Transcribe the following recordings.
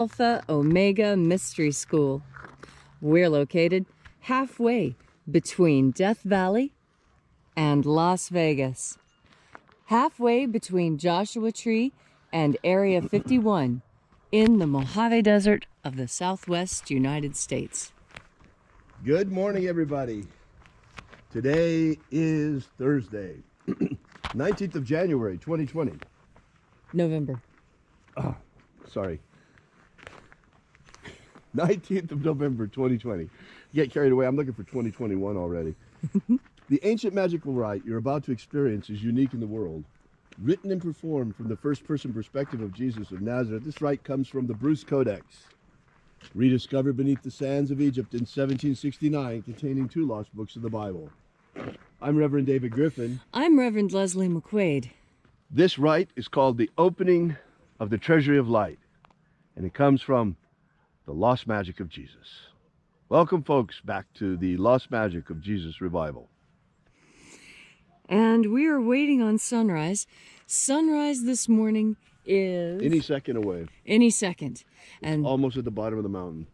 Alpha Omega Mystery School. We're located halfway between Death Valley and Las Vegas. Halfway between Joshua Tree and Area 51 in the Mojave Desert of the Southwest United States. Good morning, everybody. Today is Thursday, 19th of January, 2020. November. Oh, sorry. 19th of November, 2020. Get carried away. I'm looking for 2021 already. The ancient magical rite you're about to experience is unique in the world. Written and performed from the first-person perspective of Jesus of Nazareth, this rite comes from the Bruce Codex, rediscovered beneath the sands of Egypt in 1769, containing 2 lost books of the Bible. I'm Reverend David Griffin. I'm Reverend Leslie McQuaid. This rite is called the opening of the Treasury of Light, and it comes from the Lost Magic of Jesus. Welcome, folks, back to the Lost Magic of Jesus revival. And we are waiting on sunrise. Sunrise this morning is... Any second away. Any second. And almost at the bottom of the mountain.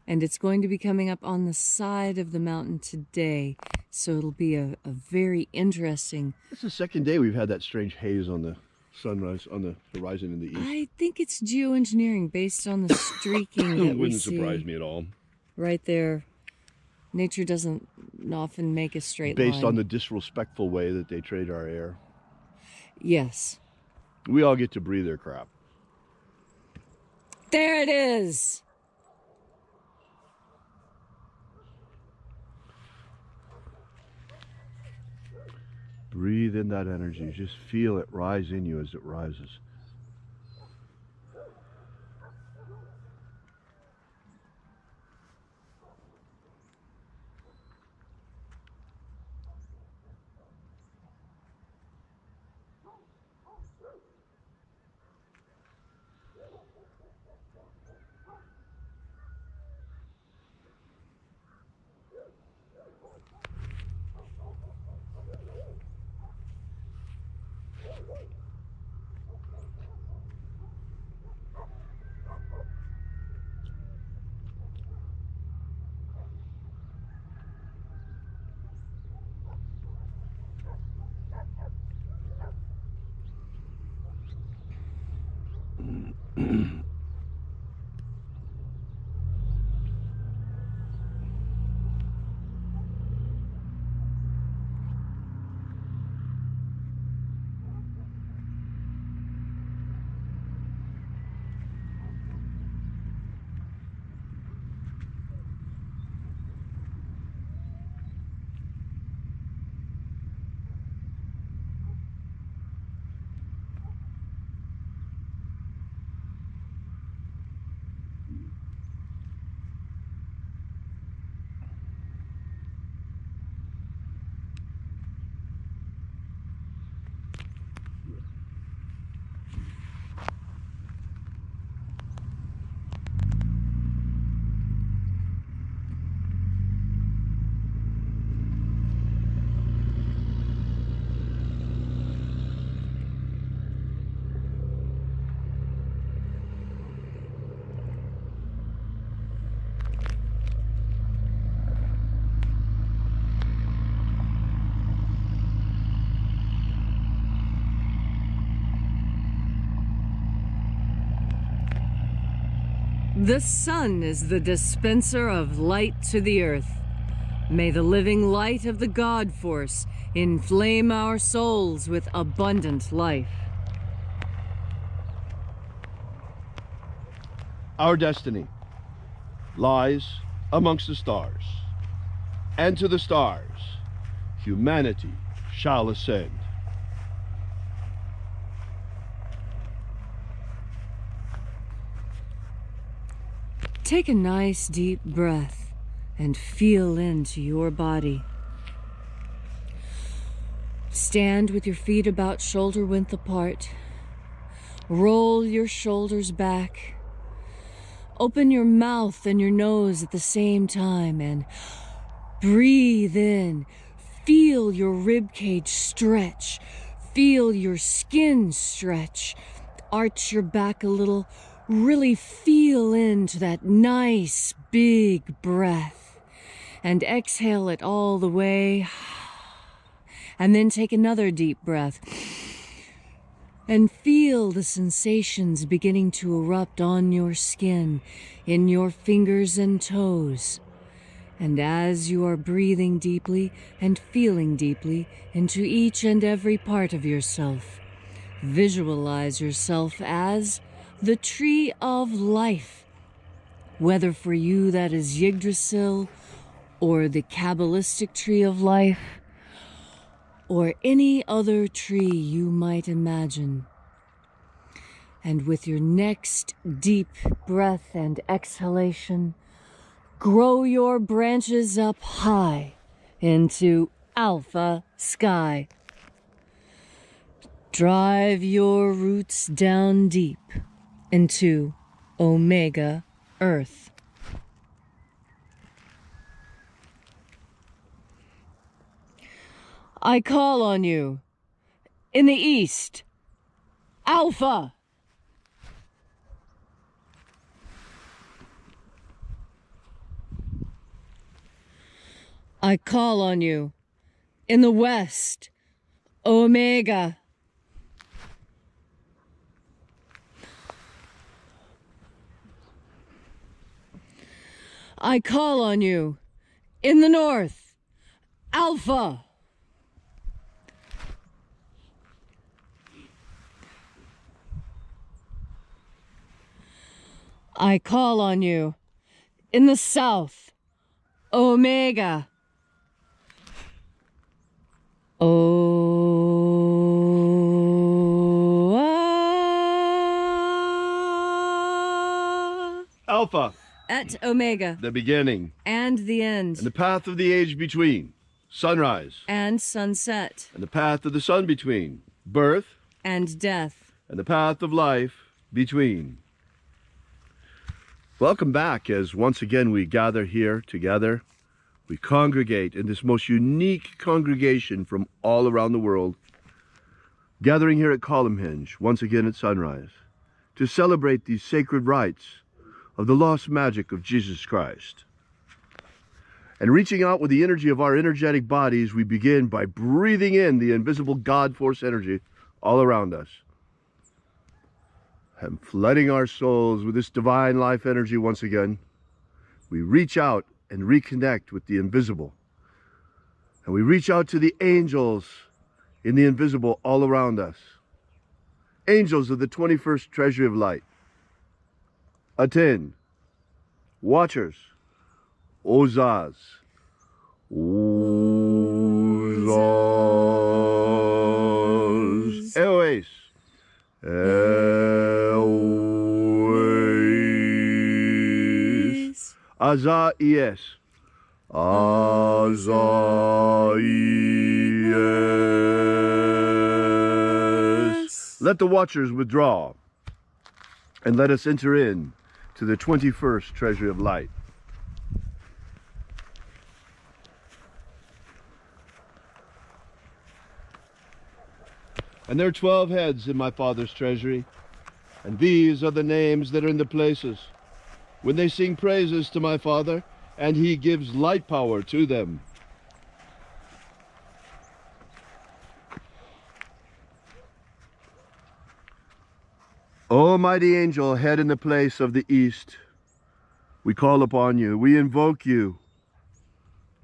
And it's going to be coming up on the side of the mountain today. So it'll be a very interesting... It's the second day we've had that strange haze on the sunrise, on the horizon in the east. I think it's geoengineering based on the streaking that we Wouldn't see. surprise me at all. Right there. Nature doesn't often make a straight line. Based on the disrespectful way that they trade our air. Yes. We all get to breathe their crap. There it is! Breathe in that energy. Just feel it rise in you as it rises. The sun is the dispenser of light to the earth. May the living light of the God Force inflame our souls with abundant life. Our destiny lies amongst the stars, and to the stars humanity shall ascend. Take a nice deep breath and feel into your body. Stand with your feet about shoulder width apart. Roll your shoulders back. Open your mouth and your nose at the same time and breathe in. Feel your rib cage stretch. Feel your skin stretch. arch your back a little, really feel into that nice big breath, and exhale it all the way. And then take another deep breath and feel the sensations beginning to erupt on your skin, in your fingers and toes. And as you are breathing deeply and feeling deeply into each and every part of yourself, visualize yourself as the tree of life. Whether for you that is Yggdrasil, or the Kabbalistic tree of life, or any other tree you might imagine. And with your next deep breath and exhalation, grow your branches up high into Alpha Sky. Drive your roots down deep into Omega Earth. I call on you in the east, Alpha. I call on you in the west, Omega. I call on you in the north, Alpha. I call on you in the south, Omega. Alpha. At Omega. The beginning. And the end. And the path of the age between. Sunrise. And sunset. And the path of the sun between. Birth. And death. And the path of life between. Welcome back as once again we gather here together. We congregate in this most unique congregation from all around the world, gathering here at Columnhinge, once again at sunrise, to celebrate these sacred rites of the lost magic of Jesus Christ. And reaching out with the energy of our energetic bodies, we begin by breathing in the invisible God force energy all around us, and flooding our souls with this divine life energy once again. We reach out and reconnect with the invisible. And we reach out to the angels in the invisible all around us. Angels of the 21st Treasury of Light. Aten. Watchers. Ozaz. Ozaz. Eoes. Eoes. Azaies. Azaies. Let the watchers withdraw, and let us enter in to the 21st Treasury of Light. And there are 12 heads in my Father's treasury, and these are the names that are in the places. When they sing praises to my Father, and he gives light power to them. O mighty angel, head in the place of the east, we call upon you, we invoke you.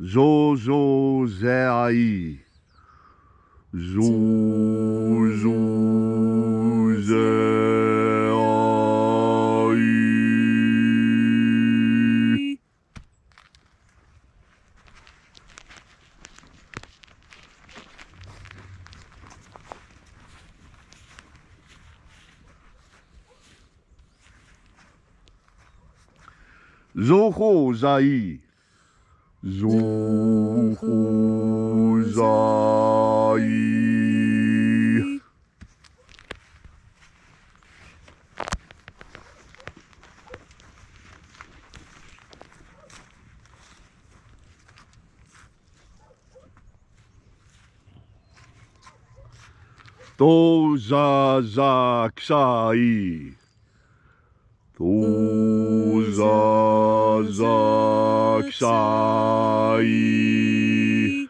Zo Zeai. Zo Zeai. Zoho Zai. Zoho Zai. Tozazaksai. Tozazaksai.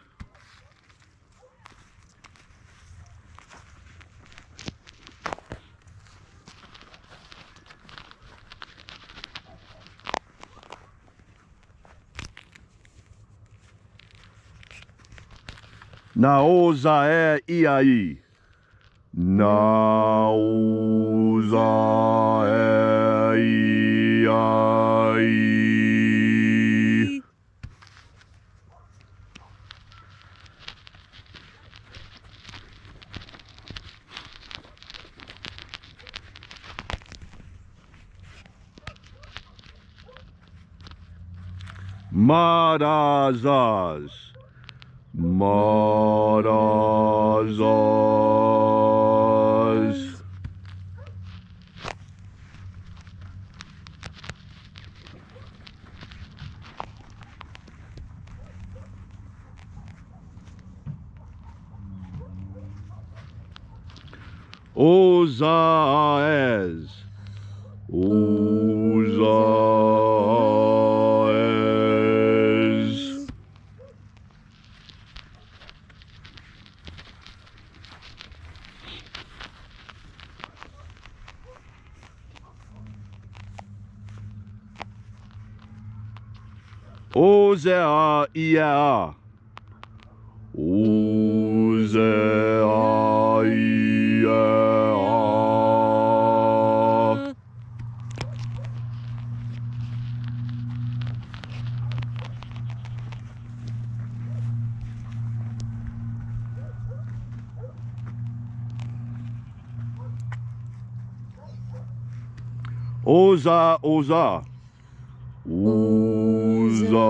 Naozae iai. Naozae iai. Marazaz. Marazaz. Ozaez. Ozaez. Ozea ia. Ozea ia. Oza, oza. Oza,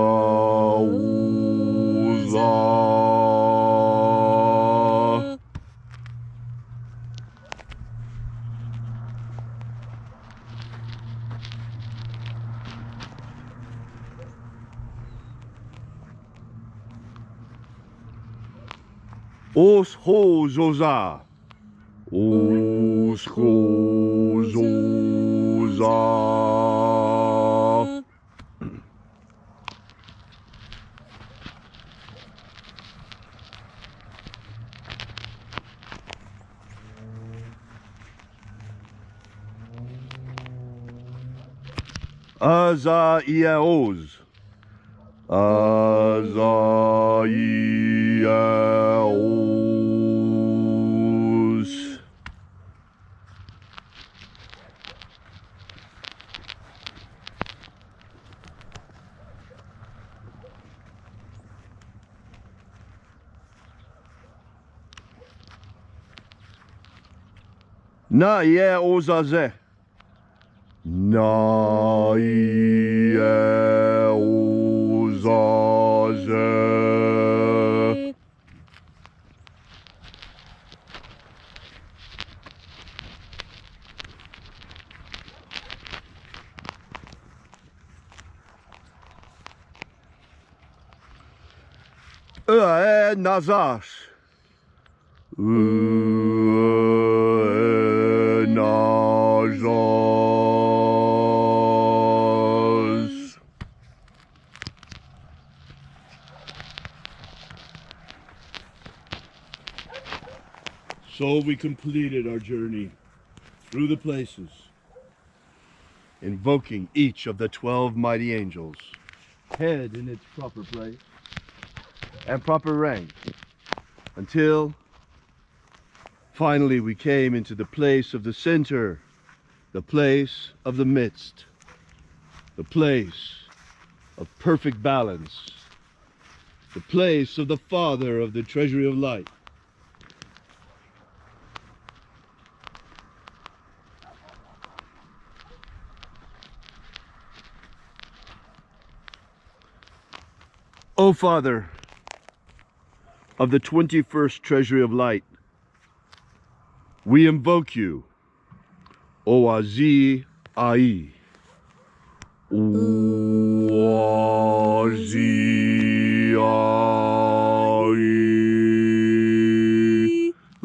oza. Os ho zoza. Os ho zoza. Aza iaoz. Aza iaoz. Na ie ozaze. Na ie ozaze. Nazas. Nazas. So we completed our journey through the places, invoking each of the 12 mighty angels, head in its proper place and proper rank, until finally we came into the place of the center, the place of the midst, the place of perfect balance, the place of the Father of the treasury of light. O Father of the 21st treasury of light, we invoke you, Oazi Ai. Oazi Ai.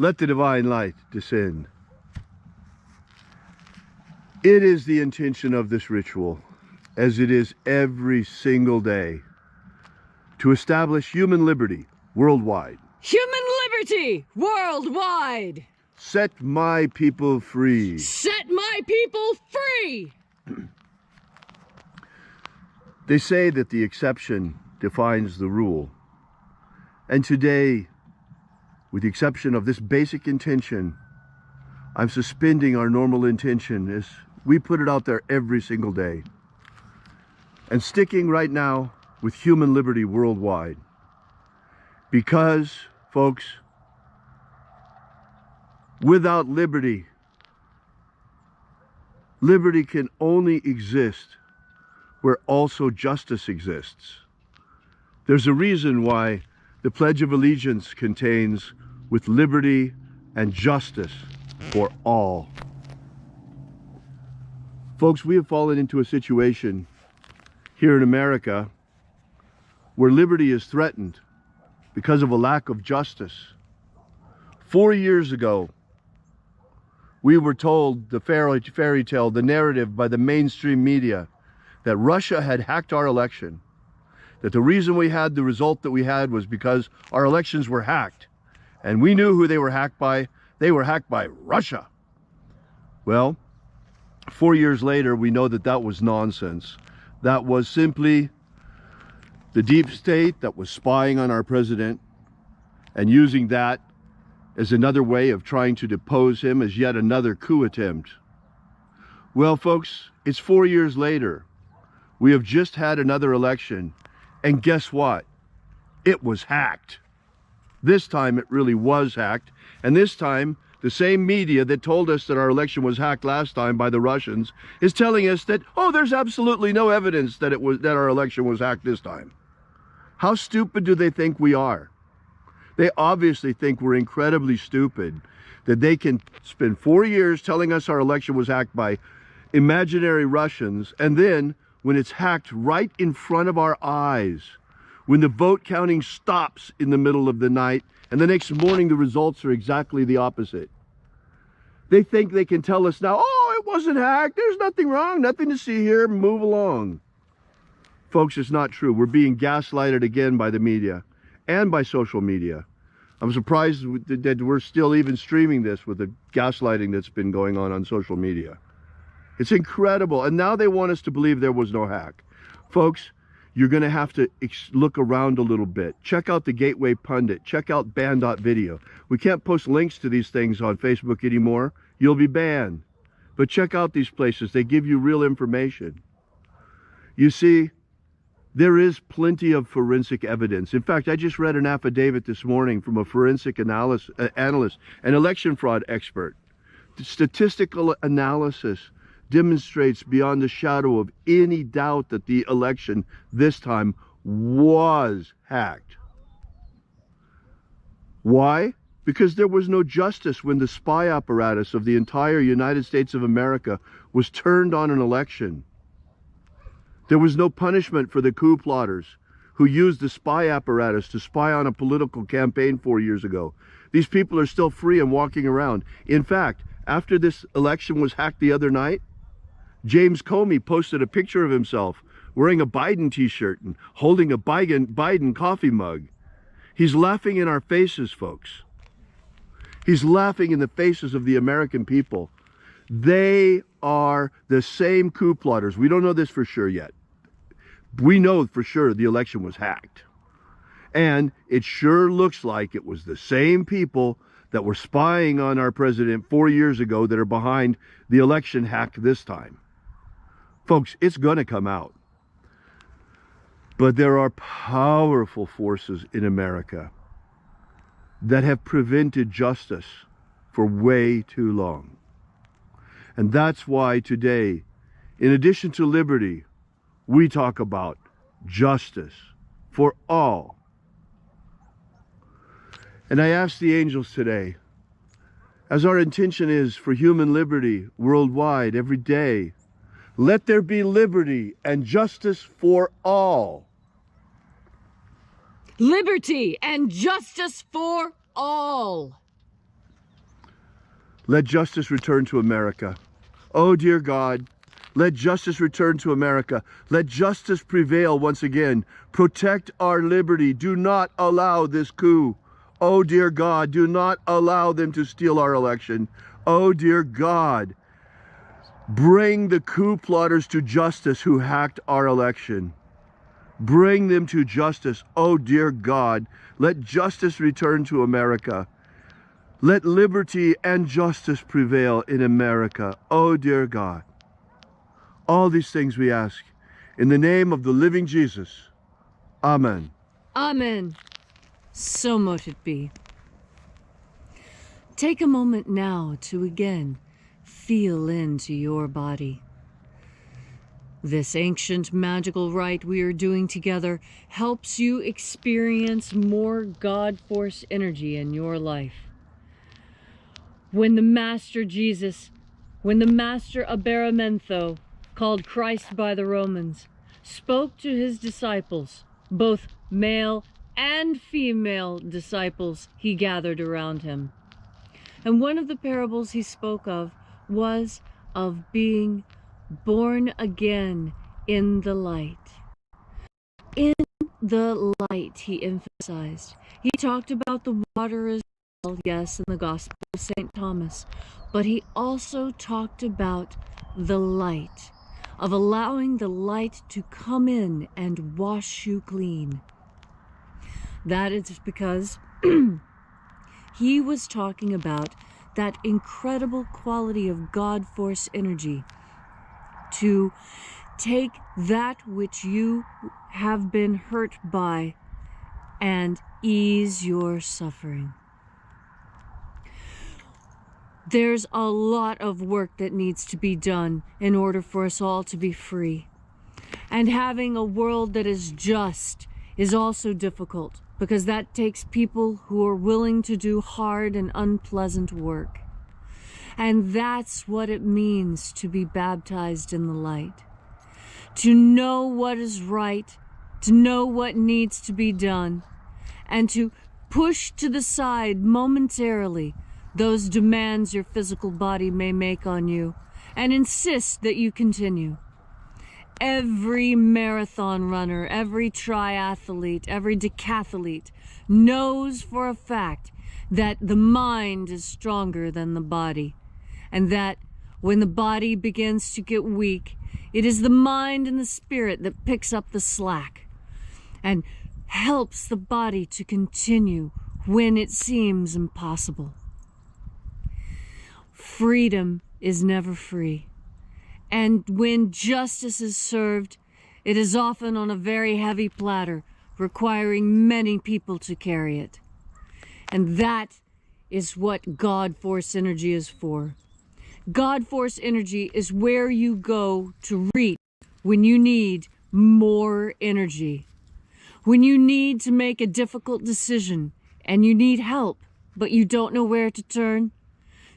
let the divine light descend. It is the intention of this ritual, as it is every single day, to establish human liberty worldwide. Human liberty worldwide! Set my people free. Set my people free! They say that the exception defines the rule. And today, with the exception of this basic intention, I'm suspending our normal intention as we put it out there every single day. And sticking right now with human liberty worldwide. Because, folks, without liberty, liberty can only exist where also justice exists. There's a reason why the Pledge of Allegiance contains with liberty and justice for all. Folks, we have fallen into a situation here in America where liberty is threatened because of a lack of justice. 4 years ago, we were told the fairy tale, the narrative by the mainstream media that Russia had hacked our election, that the reason we had the result that we had was because our elections were hacked. And we knew who they were hacked by. They were hacked by Russia. Well, 4 years later, we know that that was nonsense. That was simply the deep state that was spying on our president and using that as another way of trying to depose him, as yet another coup attempt. Well, folks, it's 4 years later. We have just had another election, and guess what? It was hacked. This time it really was hacked, and this time the same media that told us that our election was hacked last time by the Russians is telling us that, oh, there's absolutely no evidence that our election was hacked this time. How stupid do they think we are? They obviously think we're incredibly stupid, that they can spend 4 years telling us our election was hacked by imaginary Russians, and then when it's hacked right in front of our eyes, when the vote counting stops in the middle of the night, and the next morning the results are exactly the opposite. They think they can tell us now, oh, it wasn't hacked, there's nothing wrong, nothing to see here, move along. Folks, it's not true. We're being gaslighted again by the media and by social media. I'm surprised that we're still even streaming this with the gaslighting that's been going on social media. It's incredible. And now they want us to believe there was no hack. Folks, you're going to have to look around a little bit. Check out the Gateway Pundit. Check out ban.video. We can't post links to these things on Facebook anymore. You'll be banned. But check out these places. They give you real information. You see, there is plenty of forensic evidence. In fact, I just read an affidavit this morning from a forensic analyst, an election fraud expert. The statistical analysis demonstrates beyond a shadow of any doubt that the election this time was hacked. Why? Because there was no justice when the spy apparatus of the entire United States of America was turned on an election. There was no punishment for the coup plotters who used the spy apparatus to spy on a political campaign 4 years ago. These people are still free and walking around. In fact, after this election was hacked the other night, James Comey posted a picture of himself wearing a Biden t-shirt and holding a Biden coffee mug. He's laughing in our faces, folks. He's laughing in the faces of the American people. They are the same coup plotters. We don't know this for sure yet. We know for sure the election was hacked. And it sure looks like it was the same people that were spying on our president 4 years ago that are behind the election hack this time. Folks, it's going to come out. But there are powerful forces in America that have prevented justice for way too long. And that's why today, in addition to liberty, we talk about justice for all. And I ask the angels today, as our intention is for human liberty worldwide every day, let there be liberty and justice for all. Liberty and justice for all. let justice return to America. Oh, dear God, let justice return to America. Let justice prevail once again. Protect our liberty. Do not allow this coup. Oh, dear God, do not allow them to steal our election. Oh, dear God, bring the coup plotters to justice who hacked our election. Bring them to justice. Oh, dear God, let justice return to America. Let liberty and justice prevail in America. Oh, dear God. All these things we ask in the name of the living Jesus. Amen. Amen. So mote it be. Take a moment now to again feel into your body. This ancient magical rite we are doing together helps you experience more God Force energy in your life. When the Master Aberamantho, called Christ by the Romans, spoke to his disciples, both male and female disciples he gathered around him. And one of the parables he spoke of was of being born again in the light. In the light, he emphasized. He talked about the water as well, yes, in the Gospel of St. Thomas, but he also talked about the light, of allowing the light to come in and wash you clean. That is because he was talking about that incredible quality of God Force energy to take that which you have been hurt by and ease your suffering. There's a lot of work that needs to be done in order for us all to be free. And having a world that is just is also difficult, because that takes people who are willing to do hard and unpleasant work. And that's what it means to be baptized in the light. To know what is right, to know what needs to be done, and to push to the side momentarily those demands your physical body may make on you, and insist that you continue. Every marathon runner, every triathlete, every decathlete knows for a fact that the mind is stronger than the body, and that when the body begins to get weak, it is the mind and the spirit that picks up the slack and helps the body to continue when it seems impossible. Freedom is never free. And when justice is served, it is often on a very heavy platter, requiring many people to carry it. And that is what God Force energy is for. God Force energy is where you go to reach when you need more energy. When you need to make a difficult decision and you need help, but you don't know where to turn,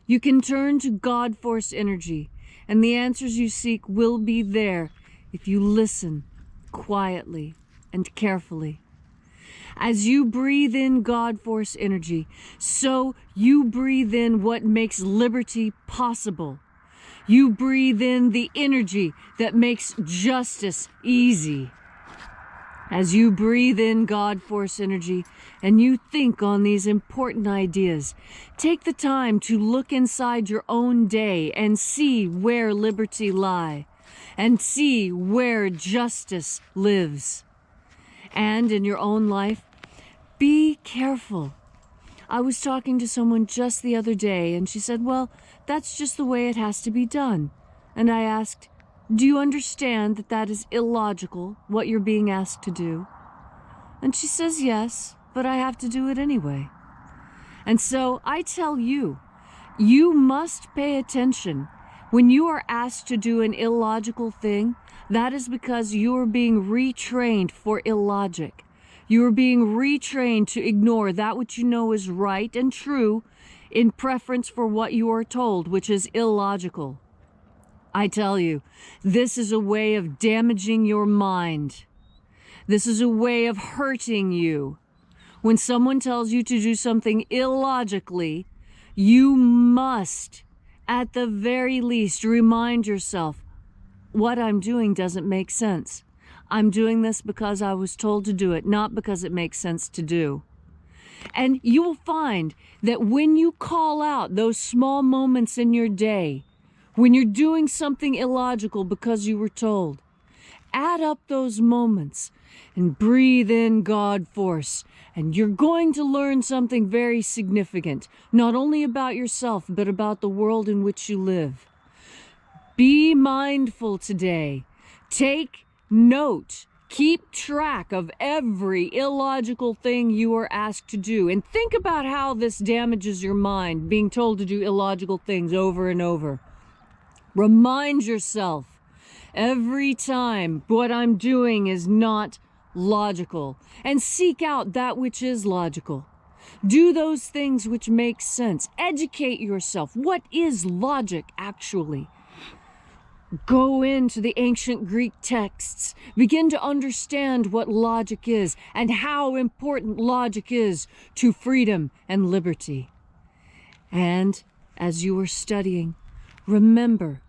you can turn to God Force energy, and the answers you seek will be there if you listen quietly and carefully. As you breathe in God Force energy, so you breathe in what makes liberty possible. You breathe in the energy that makes justice easy. As you breathe in God Force energy and you think on these important ideas, take the time to look inside your own day and see where liberty lies, and see where justice lives. And in your own life, be careful. I was talking to someone just the other day, and she said, well, that's just the way it has to be done. And I asked, do you understand that that is illogical, what you're being asked to do? And she says, yes, but I have to do it anyway. And so I tell you, you must pay attention. When you are asked to do an illogical thing, that is because you are being retrained for illogic. You are being retrained to ignore that which you know is right and true in preference for what you are told, which is illogical. I tell you, this is a way of damaging your mind. This is a way of hurting you. When someone tells you to do something illogically, You must, at the very least, remind yourself, what I'm doing doesn't make sense. I'm doing this because I was told to do it, not because it makes sense to do. And you will find that when you call out those small moments in your day, when you're doing something illogical because you were told, add up those moments and breathe in God force, and you're going to learn something very significant, not only about yourself, but about the world in which you live. Be mindful today. Take note. Keep track of every illogical thing you are asked to do, and think about how this damages your mind, being told to do illogical things over and over. Remind yourself every time what I'm doing is not logical, and seek out that which is logical. Do those things which make sense. Educate yourself. What is logic actually? Go into the ancient Greek texts. Begin to understand what logic is and how important logic is to freedom and liberty. And as you are studying, remember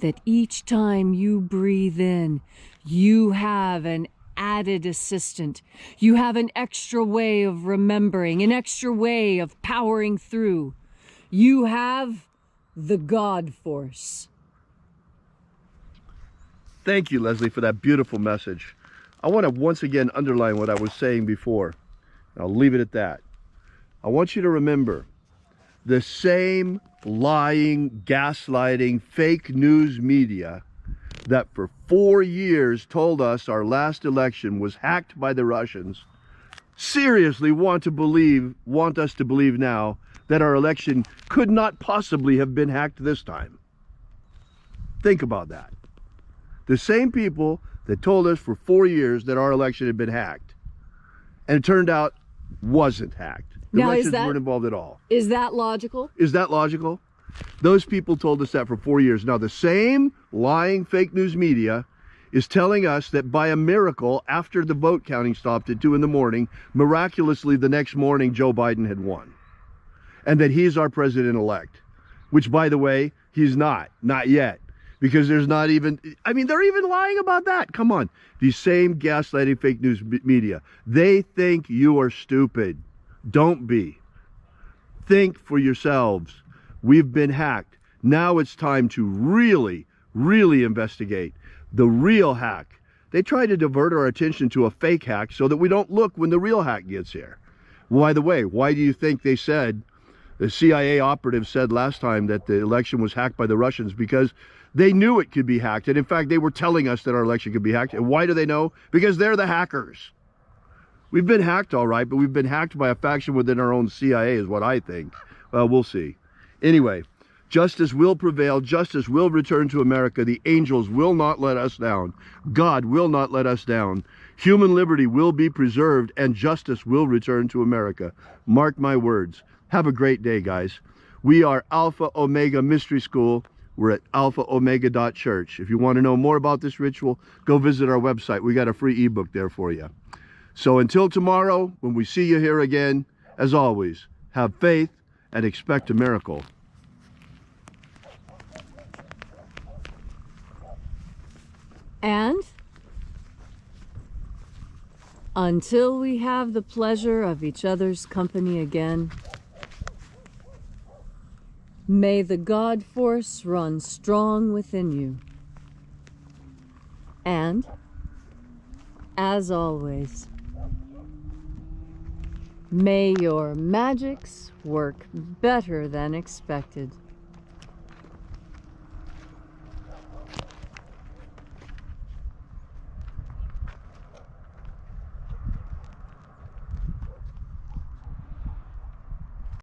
that each time you breathe in, you have an added assistant. You have an extra way of remembering, an extra way of powering through. You have the God force. Thank you, Leslie, for that beautiful message. I want to once again underline what I was saying before. I'll leave it at that. I want you to remember the same lying, gaslighting, fake news media that for 4 years told us our last election was hacked by the Russians seriously want us to believe now that our election could not possibly have been hacked this time. Think about that. The same people that told us for 4 years that our election had been hacked, and it turned out wasn't hacked. The Russians weren't involved at all. Is that logical? Is that logical? Those people told us that for 4 years. Now the same lying fake news media is telling us that by a miracle, after the vote counting stopped at 2 in the morning, miraculously the next morning Joe Biden had won. And that he's our president-elect. Which, by the way, he's not yet. Because there's not even, I mean, they're even lying about that. Come on. These same gaslighting fake news media. They think you are stupid. Don't be. Think for yourselves. We've been hacked. Now it's time to really, really investigate the real hack. They try to divert our attention to a fake hack so that we don't look when the real hack gets here. By the way, why do you think they said, the CIA operative said last time that the election was hacked by the Russians? Because they knew it could be hacked. And in fact, they were telling us that our election could be hacked. And why do they know? Because they're the hackers. We've been hacked, all right, but we've been hacked by a faction within our own CIA is what I think. Well, we'll see. Anyway, justice will prevail. Justice will return to America. The angels will not let us down. God will not let us down. Human liberty will be preserved, and justice will return to America. Mark my words. Have a great day, guys. We are Alpha Omega Mystery School. We're at alphaomega.church. If you want to know more about this ritual, go visit our website. We got a free ebook there for you. So until tomorrow, when we see you here again, as always, have faith and expect a miracle. And until we have the pleasure of each other's company again, may the God force run strong within you. And, as always, may your magics work better than expected.